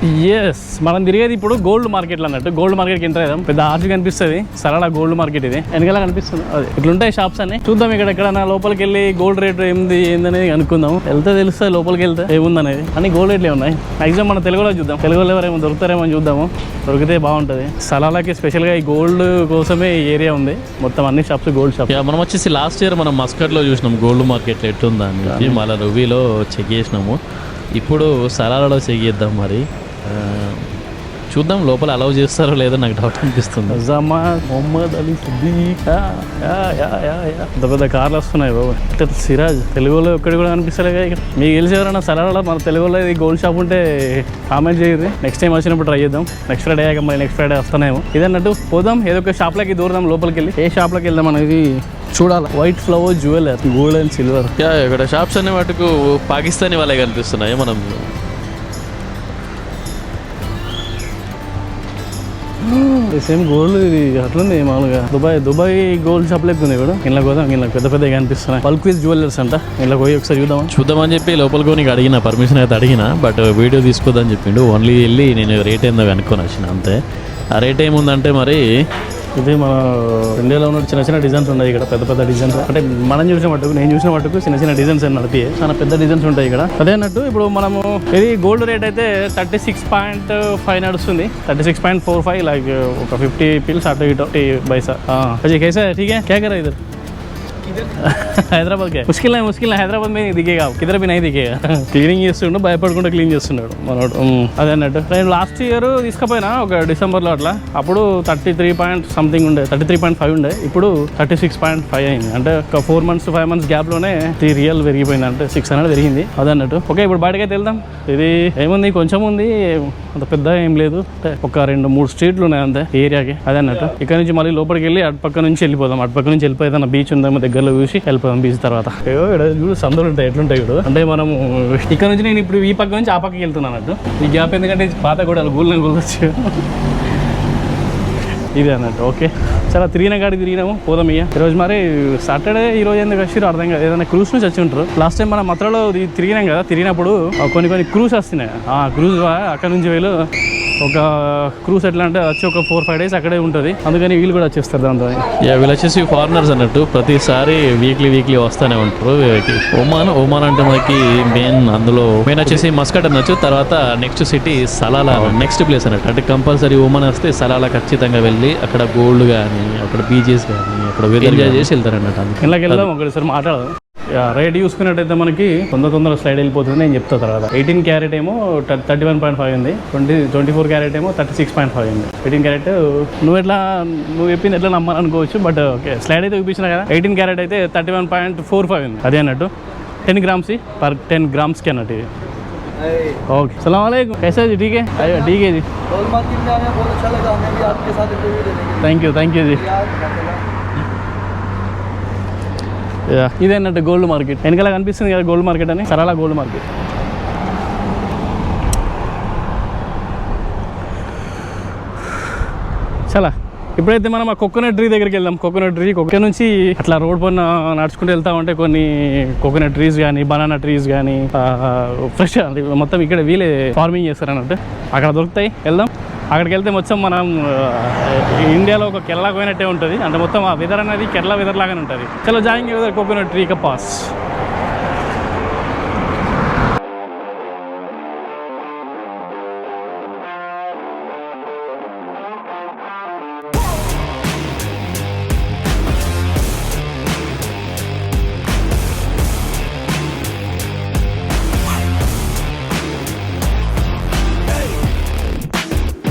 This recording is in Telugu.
ఎస్, మనం తిరిగేది ఇప్పుడు గోల్డ్ మార్కెట్లో అన్నట్టు. గోల్డ్ మార్కెట్కి ఎంటర్ అయ్యాం. పెద్ద ఆర్చ్ కనిపిస్తుంది, సరళ గోల్డ్ మార్కెట్ ఇది. వెనకాల కనిపిస్తుంది అది. ఇట్లుంటాయి షాప్స్ అన్ని. చూద్దాం ఇక్కడ ఎక్కడైనా లోపలికి వెళ్ళి గోల్డ్ రేట్ ఏందనేది అనుకుందాం. వెళ్తే తెలుస్తుంది లోపలికి వెళ్తే ఏముందనేది. అన్ని గోల్డ్ రేట్లే ఉన్నాయి. మ్యాక్సిమం మనం తెలుగులో చూద్దాం. తెలుగులో ఎవరేమో దొరుకుతారేమో చూద్దాము. దొరికితే బాగుంటుంది. సలాలకి స్పెషల్గా ఈ గోల్డ్ కోసమే ఈ ఏరియా ఉంది. మొత్తం అన్ని షాప్స్ గోల్డ్ షాప్. మనం వచ్చేసి లాస్ట్ ఇయర్ మనం మస్కట్లో చూసినాం గోల్డ్ మార్కెట్లో ఎట్టుందా అని. మళ్ళీ రువీలో చెక్ చేసినాము. ఇప్పుడు సలాలలో చెక్ చేద్దాం. మరి చూద్దాం లోపల అలౌ చేస్తారో లేదో నాకు డౌట్ అనిపిస్తుంది. మొహమ్మద్ అలీ సిద్దిక్ పెద్ద పెద్ద కార్లు వస్తున్నాయి బాబు. సిరాజ్ తెలుగులో ఒక్కడి కూడా అనిపిస్తలే ఇక్కడ. మీకు తెలిసి ఎవరైనా సలాలలో మన తెలుగులో ఇది గోల్డ్ షాప్ ఉంటే కామెంట్ చేయరు. నెక్స్ట్ టైం వచ్చినప్పుడు ట్రై చేద్దాం. నెక్స్ట్ ఫ్రైడే అయ్యాక మళ్ళీ నెక్స్ట్ ఫ్రైడే వస్తున్నాయేమో. ఇదన్నట్టు పోదాం ఏదో ఒక షాప్లోకి దూరదాం. లోపలికి వెళ్ళి ఏ షాప్లోకి వెళ్దాం అనేది చూడాలి. White flower jeweller, gold and silver. ఇక్కడ షాప్స్ అనే వాటికి పాకిస్తానీ వాళ్ళే కనిపిస్తున్నాయి. మనం సేమ్ గోల్డ్ ఇది అట్లుంది మామూలుగా. దుబాయ్ గోల్డ్ షాప్ లెక్క ఉంది కూడా. ఇలా పోదాం. ఇలా పెద్ద పెద్ద కనిపిస్తున్నాయి. పల్క్విజ్ జ్యువెలర్స్ అంట. ఇలా పోయి ఒకసారి చూద్దామని చెప్పి లోపలికి నీకు అడిగిన పర్మిషన్ అయితే అడిగిన. బట్ వీడియో తీసుకోదని చెప్పిండు. ఓన్లీ వెళ్ళి నేను రేట్ ఏందో కనుక్కొని వచ్చిన అంతే. ఆ రేట్ ఏముందంటే మరి ఇది మన ఇండియాలో ఉన్న చిన్న చిన్న డిజైన్స్ ఉన్నాయి ఇక్కడ. పెద్ద పెద్ద డిజైన్స్ అంటే మనం చూసిన మట్టుకు, నేను చూసిన మట్టుకు చిన్న చిన్న డిజైన్స్ అని నడిపి చాలా పెద్ద డిజైన్స్ ఉంటాయి ఇక్కడ. అదే అన్నట్టు ఇప్పుడు మనము ఇది గోల్డ్ రేట్ అయితే 36.5 నడుస్తుంది. 36.45 లైక్ ఒక 50 పిల్స్ అటు ఇటు 50 పైసా. कैसा है? ठीक है, क्या कर रहा है इधर? హైదరాబాద్ కే ముష్కిల్ హైదరాబాద్ మీద దిగేగా కిదర బి నై దిగేగా. క్లీనింగ్ చేస్తుండు, భయపడకుండా క్లీన్ చేస్తున్నాడు మనోడు. అదే అన్నట్టు నేను లాస్ట్ ఇయర్ తీసుకుపోయినా ఒక డిసెంబర్లో అట్లా. అప్పుడు 33 పాయింట్ సంథింగ్ ఉండే, 33.5 ఉండే. ఇప్పుడు 36.5 అయింది. అంటే ఒక 4 months 5 months గ్యాప్ లోనే 3 రియల్ పెరిగిపోయింది. అంటే 600 పెరిగింది. అదే అన్నట్టు. ఓకే, ఇప్పుడు బయటకైతే వెళ్దాం. ఇది ఏముంది, కొంచెం ఉంది, అంత పెద్ద ఏం లేదు. ఒక 2-3 స్ట్రీట్లు ఉన్నాయి అంతే ఏరియాకి. అదే అన్నట్టు. ఇక్కడ నుంచి మళ్ళీ లోపలికి వెళ్ళి అటుపక్క నుంచి వెళ్ళిపోదాం. అటుపక్క నుంచి వెళ్ళిపోయేదన్న బీచ్ ఉందేమో దగ్గరలో చూసి వెళ్ళిపోదాం. బీచ్ తర్వాత చూడు సందులు ఉంటాయి. ఎట్లుంటాయి ఇప్పుడు అంటే మనము ఇక్కడ నుంచి నేను ఇప్పుడు ఈ పక్క నుంచి ఆ పక్కకి వెళ్తున్నాను అన్నట్టు. ఈ గ్యాప్ ఎందుకంటే పాత కూడా గుళ్ళొచ్చు ఇది అన్నట్టు. ఓకే, చాలా తిరిగిన కాడికి తిరిగినాము. పోదాం ఇక ఈరోజు. మరి సాటర్డే ఈ రోజు ఎందుకు వచ్చారు అర్థం కాదు. ఏదైనా క్రూజ్ నుంచి వచ్చి ఉంటారు. లాస్ట్ టైం మనం మత్రలో తిరిగినాం కదా. తిరిగినప్పుడు కొన్ని క్రూజ్ వస్తున్నాయి. ఆ క్రూజ్ అక్కడ నుంచి వీళ్ళు ఒక క్రూజ్ ఎట్లా అంటే వచ్చి ఒక 4-5 days అక్కడే ఉంటుంది. అందుకని వీళ్ళు కూడా వచ్చేస్తారు దాంతో. వీళ్ళు వచ్చేసి ఫారినర్స్ అన్నట్టు. ప్రతిసారి వీక్లీ వస్తూనే ఉంటారు. ఒమాన్ అంటే మనకి మెయిన్ వచ్చేసి మస్కట్ అనొచ్చు. తర్వాత next city Salala, next place అన్నట్టు. అంటే కంపల్సరీ ఒమాన్ వస్తే సలాలా ఖచ్చితంగా వెళ్ళి అక్కడ గోల్డ్ కానీ, అక్కడ బీచెస్ కానీ, అక్కడ ఎంజాయ్ చేసి వెళ్తారు అన్నట్టు. ఇలాగ వెళ్దాం ఒకసారి మాట్లాడదాం. రేట్ చూసుకున్నట్టయితే మనకి తొందర స్లైడ్ వెళ్ళిపోతుంది. నేను చెప్తా తర్వాత. 18 క్యారెట్ ఏమో 31.5 ఉంది. 24 క్యారెట్ ఏమో 36.5 ఉంది. 18 క్యారెట్ నువ్వు చెప్పింది ఎట్లా నమ్మాలనుకోవచ్చు. బట్ ఓకే, స్లైడ్ అయితే చూపించిన కదా. 18 క్యారెట్ అయితే 31.45 ఉంది. అదే అన్నట్టు 10 grams per 10 grams కి అన్నట్టు ఇది. ओके, सलाम वालेकुम, कैसा जी? ठीक है, ठीक है जी, थैंक यू जी. ఇదే అన్నట్టు గోల్డ్ మార్కెట్. వెనకాల కనిపిస్తుంది కదా గోల్డ్ మార్కెట్ అని, సరళ గోల్డ్ మార్కెట్. చాలా ఇప్పుడైతే మనం ఆ కోకోనట్ ట్రీ దగ్గరికి వెళ్దాం. కోకోనట్ ట్రీ నుంచి అట్లా రోడ్ పైన నడుచుకుంటూ వెళ్తా ఉంటే కొన్ని కోకోనట్ ట్రీస్ కానీ, బనానా ట్రీస్ కానీ ఫ్రెష్ మొత్తం ఇక్కడ వీలే ఫార్మింగ్ చేస్తారు అన్నట్టు. అక్కడ దొరుకుతాయి. వెళ్దాం. అక్కడికి వెళ్తే మొత్తం మనం ఇండియాలో ఒక కేరళ పోయినట్టే ఉంటుంది. అంటే మొత్తం ఆ వెదర్ అనేది కేరళ వెదర్ లాగానే ఉంటుంది. చలో జాయింగ్ కోకోనట్ ట్రీ కా పాస్.